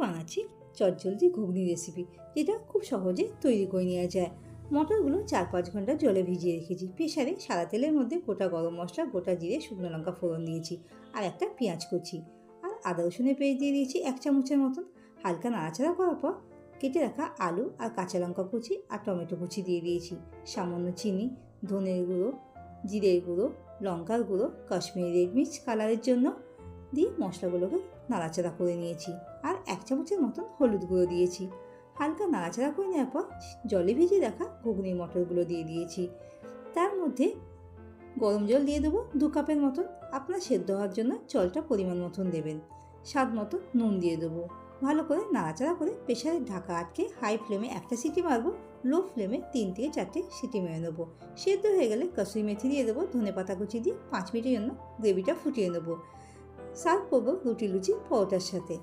বানাচ্ছি চটজলদি ঘুগনি রেসিপি, যেটা খুব সহজে তৈরি করে নেওয়া যায়। মটরগুলো 4-5 ঘন্টা জলে ভিজিয়ে রেখেছি। প্রেসারে সাদা তেলের মধ্যে গোটা গরম মশলা, গোটা জিরে, শুকনো লঙ্কা ফোড়ন দিয়েছি, আর একটা পেঁয়াজ কুচি আর আদা রসুনের পেস্ট দিয়ে দিয়েছি 1 চামচের মতন। হালকা নাড়াচাড়া করার পর কেটে রাখা আলু আর কাঁচা লঙ্কা কুচি আর টমেটো কুচি দিয়ে দিয়েছি। সামান্য চিনি, ধনের গুঁড়ো, জিরের গুঁড়ো, লঙ্কার গুঁড়ো, কাশ্মীরি রেড মির্চ কালারের জন্য দিয়ে মশলাগুলোকে নাড়াচাড়া করে নিয়েছি। আর 1 চামচের মতন হলুদ গুঁড়ো দিয়েছি। হালকা নাড়াচাড়া করে নেওয়ার পর জলে ভিজিয়ে রাখা ঘুগনির মটরগুলো দিয়ে দিয়েছি। তার মধ্যে গরম জল দিয়ে দেবো 2 কাপের মতন। আপনার সেদ্ধ হওয়ার জন্য জলটা পরিমাণ মতন দেবেন। স্বাদ মতো নুন দিয়ে দেবো। ভালো করে নাড়াচাড়া করে প্রেসারের ঢাকা আটকে হাই ফ্লেমে 1টা সিটি মারবো, লো ফ্লেমে 3 থেকে 4টে সিটি মেরে নেবো। সেদ্ধ হয়ে গেলে কসুরি মেথি দিয়ে দেবো, ধনে পাতা কুচি দিয়ে 5 মিনিটের জন্য গ্রেভিটা ফুটিয়ে নেবো। সার্ভ করবো রুটি, লুচি, পরোটার সাথে।